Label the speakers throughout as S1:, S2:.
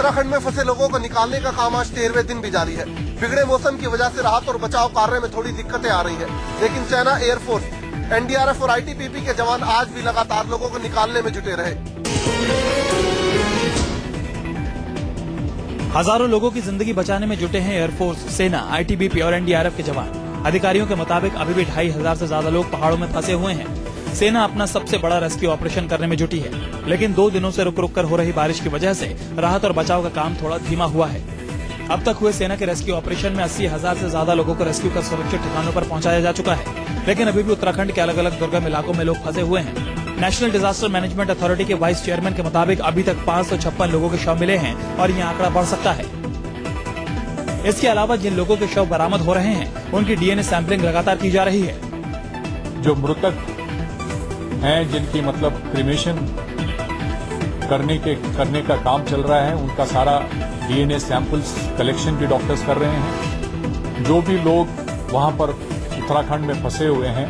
S1: उत्तराखंड में फंसे लोगों को निकालने का काम आज 13वें दिन भी जारी है। बिगड़े मौसम की वजह से राहत और बचाव कार्य में थोड़ी दिक्कतें आ रही है, लेकिन सेना, एयरफोर्स, एनडीआरएफ और आईटीबीपी के जवान आज भी लगातार लोगों को निकालने में जुटे रहे।
S2: हजारों लोगों की जिंदगी बचाने में जुटे हैं एयरफोर्स, सेना, आईटीबीपी और एनडीआरएफ के जवान। अधिकारियों के मुताबिक अभी भी 2500 से ज्यादा लोग पहाड़ों में फंसे हुए हैं। सेना अपना सबसे बड़ा रेस्क्यू ऑपरेशन करने में जुटी है, लेकिन 2 दिनों से रुक रुक कर हो रही बारिश की वजह से राहत और बचाव का काम थोड़ा धीमा हुआ है। अब तक हुए सेना के रेस्क्यू ऑपरेशन में 80,000 से ज्यादा लोगों को रेस्क्यू कर सुरक्षित ठिकानों पर पहुंचाया जा चुका है, लेकिन अभी भी उत्तराखंड के अलग अलग दुर्गम इलाकों में लोग फंसे हुए हैं। नेशनल डिजास्टर मैनेजमेंट अथॉरिटी के वाइस चेयरमैन के मुताबिक अभी तक 556 लोगों के शव मिले हैं और ये आंकड़ा बढ़ सकता है। इसके अलावा जिन लोगों के शव बरामद हो रहे हैं उनकी डीएनए सैंपलिंग लगातार की जा रही है।
S3: जो मृतक हैं, जिनकी मतलब क्रिमेशन करने का काम चल रहा है, उनका सारा डीएनए सैंपल्स कलेक्शन भी डॉक्टर्स कर रहे हैं। जो भी लोग वहां पर उत्तराखंड में फंसे हुए हैं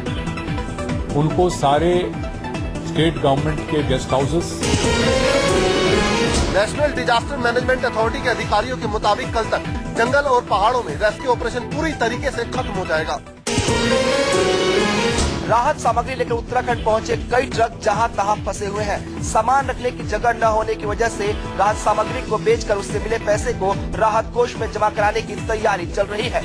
S3: उनको सारे स्टेट गवर्नमेंट के guest houses.
S1: National disaster management authority के अधिकारियों के मुताबिक कल तक जंगल और पहाड़ों में रेस्क्यू ऑपरेशन पूरी तरीके से खत्म हो जाएगा। राहत सामग्री लेकर उत्तराखंड पहुंचे कई ट्रक जहां तहां फंसे हुए हैं। सामान रखने की जगह न होने की वजह से राहत सामग्री को बेचकर उससे मिले पैसे को राहत कोष में जमा कराने की तैयारी चल रही है।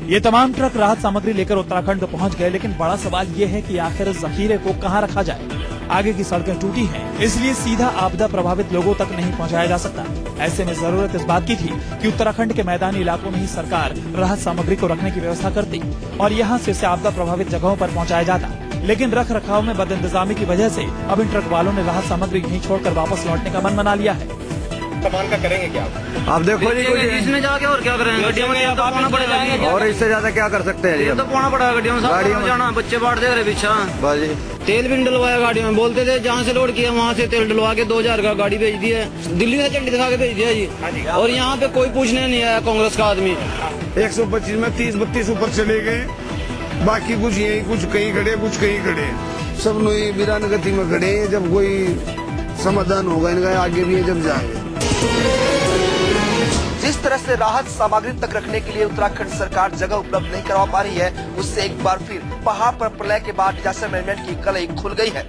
S2: ये तमाम ट्रक राहत सामग्री लेकर उत्तराखंड तो पहुंच गए, लेकिन बड़ा सवाल ये है कि आखिर इस जखीरे को कहां रखा जाए। आगे की सड़कें टूटी हैं, इसलिए सीधा आपदा प्रभावित लोगों तक नहीं पहुंचाया जा सकता। ऐसे में जरूरत इस बात की थी कि उत्तराखंड के मैदानी इलाकों में ही सरकार राहत सामग्री को रखने की व्यवस्था करती और यहाँ से इसे आपदा प्रभावित जगहों पर पहुंचाया जाता, लेकिन रख रखाव में बदइंतजामी की वजह से अब इन ट्रक वालों ने राहत सामग्री यहीं छोड़कर वापस लौटने का मन बना लिया है।
S4: सामान का करेंगे क्या
S5: आप देखो जी,
S4: इसमें जाके और क्या करेंगे? गड्डियों में तो पौना पड़ेगा,
S5: और इससे ज्यादा क्या कर सकते हैं?
S4: ये तो पौना पड़ेगा गड्डियों में जाना। बच्चे बांट दे रहे पीछा। तेल भी नहीं डलवाया गाड़ियों में, बोलते थे जहाँ से लोड किया वहाँ से तेल डलवा के 2000 का गाड़ी भेज दी है। दिल्ली से झंडी दिखा के भेज दिया जी, और यहाँ पे कोई पूछने नहीं आया कांग्रेस का आदमी।
S6: 125 में 30-32 ऊपर चले गए, बाकी कुछ यही, कुछ कहीं खड़े, कुछ कहीं खड़े, सब नई वीरान गति में खड़े। जब कोई समाधान होगा इनका आगे भी है जब जाएंगे।
S1: जिस तरह से राहत सामग्री तक रखने के लिए उत्तराखंड सरकार जगह उपलब्ध नहीं करवा पा रही है, उससे एक बार फिर पहाड़ पर प्रलय के बाद डिजास्टर मैनेजमेंट की कलई खुल गई है।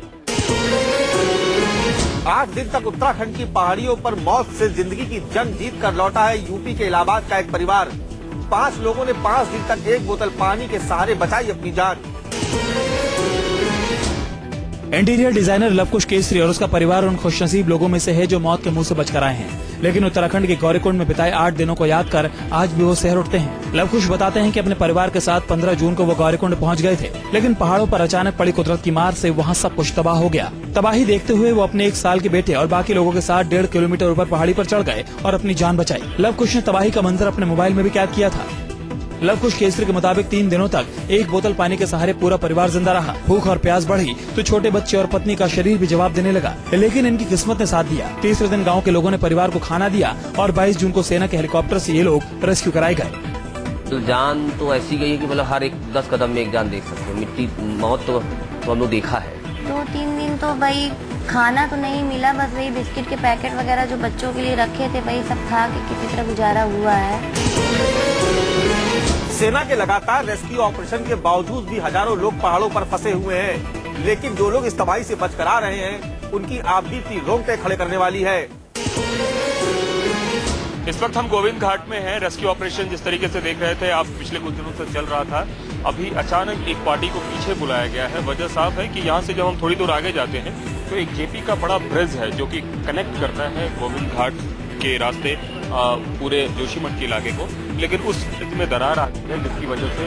S7: 8 दिन तक उत्तराखंड की पहाड़ियों पर मौत से जिंदगी की जंग जीत कर लौटा है यूपी के इलाहाबाद का एक परिवार। 5 लोगों ने 5 दिन तक 1 बोतल पानी के सहारे बचाई अपनी जान।
S2: इंटीरियर डिजाइनर लवकुश केसरी और उसका परिवार उन खुशनसीब लोगों में से है जो मौत के मुंह से बचकर आए हैं, लेकिन उत्तराखंड के गौरीकुंड में बिताए 8 दिनों को याद कर आज भी वो शहर उठते हैं। लवकुश बताते हैं कि अपने परिवार के साथ 15 जून को वो गौरीकुंड पहुंच गए थे, लेकिन पहाड़ों पर अचानक पड़ी कुदरत की मार से वहां सब कुछ तबाह हो गया। तबाही देखते हुए वो अपने 1 साल के बेटे और बाकी लोगों के साथ 1.5 किलोमीटर ऊपर पहाड़ी पर चढ़ गए और अपनी जान बचाई। लवकुश ने तबाही का मंजर अपने मोबाइल में भी कैद किया था। लवकुश केसरी के मुताबिक 3 दिनों तक 1 बोतल पानी के सहारे पूरा परिवार जिंदा रहा। भूख और प्यास बढ़ी तो छोटे बच्चे और पत्नी का शरीर भी जवाब देने लगा, लेकिन इनकी किस्मत ने साथ दिया। तीसरे दिन गांव के लोगों ने परिवार को खाना दिया और 22 जून को सेना के हेलीकॉप्टर से ये लोग रेस्क्यू कराए गए।
S8: तो जान तो ऐसी गई है कि मतलब हर 10 कदम में एक जान देख सकते हो। मिट्टी मौत तो हम लोग देखा है।
S9: 2-3 दिन तो भाई खाना तो नहीं मिला, बस वही बिस्किट के पैकेट वगैरह जो बच्चों के लिए रखे थे वही सब खा के किसी तरह गुजारा हुआ है।
S7: सेना के लगातार रेस्क्यू ऑपरेशन के बावजूद भी हजारों लोग पहाड़ों पर फंसे हुए हैं, लेकिन जो लोग इस तबाही से बचकर आ रहे हैं उनकी आप बीती रोंगटे खड़े करने वाली है।
S10: इस वक्त हम गोविंद घाट में हैं। रेस्क्यू ऑपरेशन जिस तरीके से देख रहे थे आप पिछले कुछ दिनों से चल रहा था, अभी अचानक एक पार्टी को पीछे बुलाया गया है। वजह साफ है कि यहाँ से जब हम थोड़ी दूर आगे जाते हैं तो एक जेपी का बड़ा ब्रिज है जो कि कनेक्ट करता है गोविंद घाट के रास्ते पूरे जोशीमठ के इलाके को, लेकिन उस स्थिति में दरार आ गई है जिसकी वजह से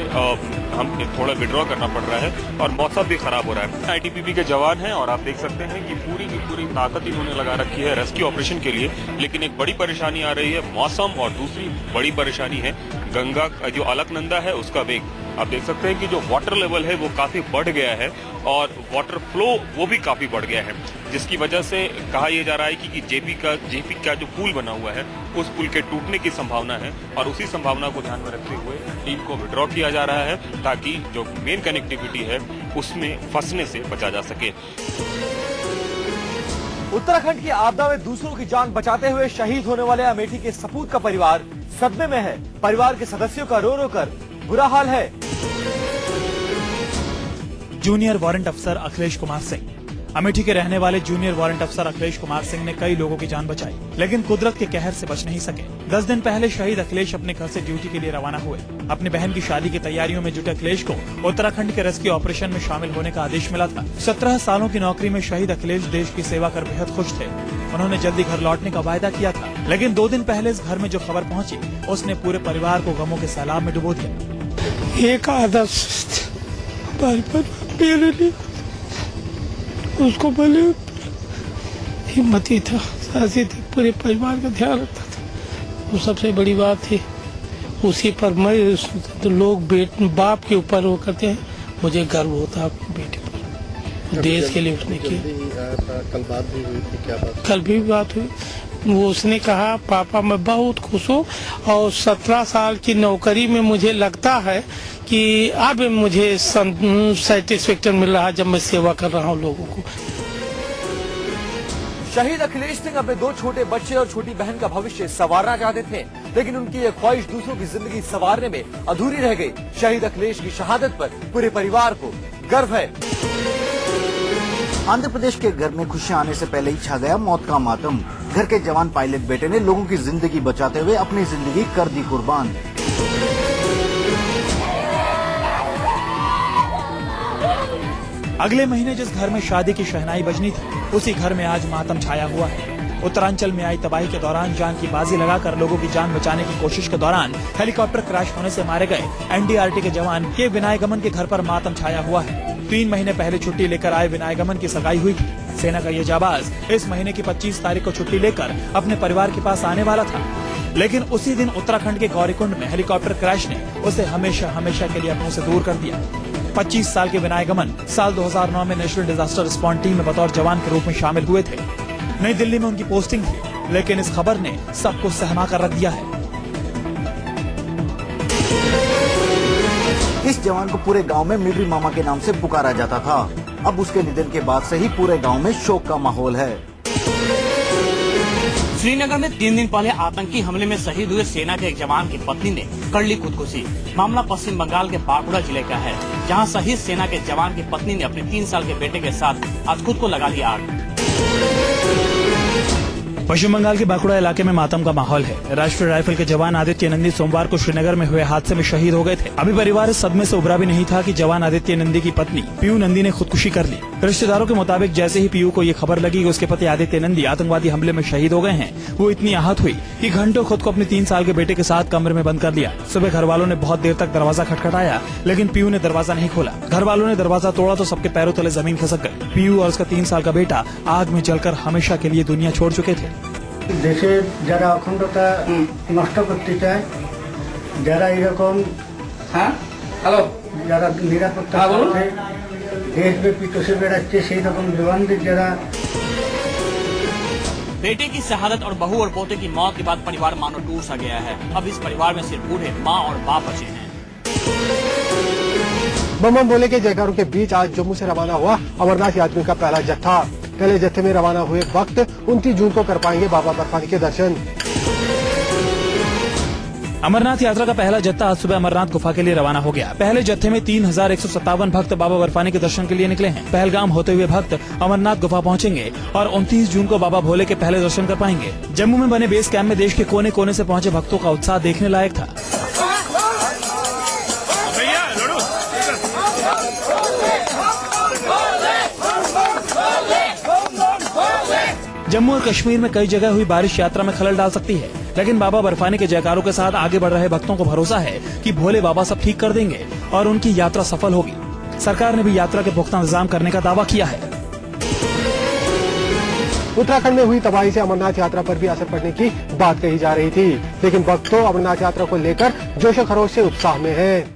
S10: हम थोड़ा विड्रॉ करना पड़ रहा है और मौसम भी खराब हो रहा है। आईटीबीपी के जवान हैं और आप देख सकते हैं कि पूरी की पूरी ताकत इन्होंने लगा रखी है रेस्क्यू ऑपरेशन के लिए, लेकिन एक बड़ी परेशानी आ रही है मौसम और दूसरी बड़ी परेशानी है गंगा जो अलकनंदा है उसका वेग। आप देख सकते हैं कि जो वाटर लेवल है वो काफी बढ़ गया है और वाटर फ्लो वो भी काफी बढ़ गया है, जिसकी वजह से कहा यह जा रहा है कि जेपी का जो पुल बना हुआ है उस पुल के टूटने की संभावना है और उसी संभावना को ध्यान में रखते हुए टीम को विड्रॉ किया जा रहा है ताकि जो मेन कनेक्टिविटी है उसमें फंसने से बचा जा सके।
S7: उत्तराखंड की आपदा में दूसरों की जान बचाते हुए शहीद होने वाले अमेठी के सपूत का परिवार सदमे में है। परिवार के सदस्यों का रो रो कर बुरा हाल है।
S2: जूनियर वारंट अफसर अखिलेश कुमार सिंह। अमेठी के रहने वाले जूनियर वारंट अफसर अखिलेश कुमार सिंह ने कई लोगों की जान बचाई, लेकिन कुदरत के कहर से बच नहीं सके। 10 दिन पहले शहीद अखिलेश अपने घर से ड्यूटी के लिए रवाना हुए। अपनी बहन की शादी की तैयारियों में जुटे अखिलेश को उत्तराखंड के रेस्क्यू ऑपरेशन में शामिल होने का आदेश मिला था। 17 सालों की नौकरी में शहीद अखिलेश देश की सेवा कर बेहद खुश थे। उन्होंने जल्दी घर लौटने का वायदा किया था, लेकिन 2 दिन पहले इस घर में जो खबर पहुंची, उसने पूरे परिवार को गमों के सैलाब में डुबो दिया।
S11: एक आदर्श मेरे लिए उसको पहले हिम्मती था, साहसी थी, पूरे परिवार का ध्यान रखता था। वो सबसे बड़ी बात थी। उसी पर मैं तो लोग बाप के ऊपर वो करते हैं, मुझे गर्व होता अपने बेटे पर। देश के लिए उसने किया।
S1: कल बात भी हुई थी, क्या बात?
S11: कल भी बात हुई। वो उसने कहा पापा मैं बहुत खुश हूँ और 17 साल की नौकरी में मुझे लगता है कि अब मुझे सेटिस्फेक्शन मिल रहा है जब मैं सेवा कर रहा हूँ लोगों को।
S7: शहीद अखिलेश सिंह अपने 2 छोटे बच्चे और छोटी बहन का भविष्य संवारना चाहते थे, लेकिन उनकी ये ख्वाहिश दूसरों की जिंदगी संवारने में अधूरी रह गई। शहीद अखिलेश की शहादत पर पूरे परिवार को गर्व है।
S12: आंध्र प्रदेश के घर में खुशियां आने से पहले ही छा गया मौत का मातम। घर के जवान पायलट बेटे ने लोगों की जिंदगी बचाते हुए अपनी जिंदगी कर दी कुर्बान।
S2: अगले महीने जिस घर में शादी की शहनाई बजनी थी, उसी घर में आज मातम छाया हुआ है। उत्तरांचल में आई तबाही के दौरान जान की बाजी लगाकर लोगों की जान बचाने की कोशिश के दौरान हेलीकॉप्टर क्रैश होने से मारे गए एनडीआरटी के जवान के विनायगमन के घर पर मातम छाया हुआ है। 3 महीने पहले छुट्टी लेकर आए विनायगमन की सगाई हुई थी। सेना का ये जाबाज इस महीने की 25 तारीख को छुट्टी लेकर अपने परिवार के पास आने वाला था, लेकिन उसी दिन उत्तराखंड के गौरीकुंड में हेलीकॉप्टर क्रैश ने उसे हमेशा हमेशा के लिए अपनों से दूर कर दिया। 25 साल के विनायगमन साल 2009 में नेशनल डिजास्टर रिस्पॉन्स टीम में बतौर जवान के रूप में शामिल हुए थे। नई दिल्ली में उनकी पोस्टिंग थी, लेकिन इस खबर ने सबको सहमा कर रख दिया है।
S12: इस जवान को पूरे गांव में मिलिट्री मामा के नाम से पुकारा जाता था। अब उसके निधन के बाद से ही पूरे गांव में शोक का माहौल है।
S13: श्रीनगर में 3 दिन पहले आतंकी हमले में शहीद हुए सेना के एक जवान की पत्नी ने कर ली खुदकुशी। मामला पश्चिम बंगाल के बांकुड़ा जिले का है, जहां शहीद सेना के जवान की पत्नी ने अपने 3 साल के बेटे के साथ आज खुद को लगा ली आग।
S2: पश्चिम बंगाल के बांकुड़ा इलाके में मातम का माहौल है। राष्ट्रीय राइफल के जवान आदित्य नंदी सोमवार को श्रीनगर में हुए हादसे में शहीद हो गए थे। अभी परिवार इस सदमे से उबरा भी नहीं था कि जवान आदित्य नंदी की पत्नी पीयू नंदी ने खुदकुशी कर ली। रिश्तेदारों के मुताबिक जैसे ही पीयू को ये खबर लगी कि उसके पति आदित्य नंदी आतंकवादी हमले में शहीद हो गए हैं, वो इतनी आहत हुई कि घंटों खुद को अपने 3 साल के बेटे के साथ कमरे में बंद कर लिया। सुबह घर वालों ने बहुत देर तक दरवाजा खटखटाया, लेकिन पीयू ने दरवाजा नहीं खोला। घर वालों ने दरवाजा तोड़ा तो सबके पैरों तले जमीन खिसक गई। पीयू और उसका 3 साल का बेटा आग में जलकर हमेशा के लिए दुनिया छोड़ चुके थे।
S11: দেশের যারা অখণ্ডতা নষ্ট করতে চায়, যারা এরকম যারা নিরাপত্তা দেশব্যাপী চষে বেড়াচ্ছে, সেই রকম জওয়ানদের যারা।
S13: बेटे की शहादत और बहू और पोते की मौत के बाद परिवार मानो टूट सा गया है। अब इस परिवार में सिर्फ बूढ़े माँ और बाप बचे हैं।
S11: बम बम बोले के जयकारों के बीच आज जम्मू से रवाना हुआ अमरनाथ यात्रियों का पहला जत्था। पहले जत्थे में रवाना हुए वक्त 29 जून को कर पाएंगे बाबा बर्फानी के दर्शन।
S2: अमरनाथ यात्रा का पहला जत्था आज सुबह अमरनाथ गुफा के लिए रवाना हो गया। पहले जत्थे में 3157 भक्त बाबा बर्फानी के दर्शन के लिए निकले हैं। पहलगाम होते हुए भक्त अमरनाथ गुफा पहुंचेंगे और 29 जून को बाबा भोले के पहले दर्शन कर पाएंगे। जम्मू में बने बेस कैंप में देश के कोने कोने से पहुंचे भक्तों का उत्साह देखने लायक था। जम्मू और कश्मीर में कई जगह हुई बारिश यात्रा में खलल डाल सकती है, लेकिन बाबा बर्फानी के जयकारों के साथ आगे बढ़ रहे भक्तों को भरोसा है कि भोले बाबा सब ठीक कर देंगे और उनकी यात्रा सफल होगी। सरकार ने भी यात्रा के पुख्ता इंतजाम करने का दावा किया है।
S11: उत्तराखंड में हुई तबाही से अमरनाथ यात्रा पर भी असर पड़ने की बात कही जा रही थी, लेकिन भक्तों अमरनाथ यात्रा को लेकर जोशो खरोश से उत्साह में हैं।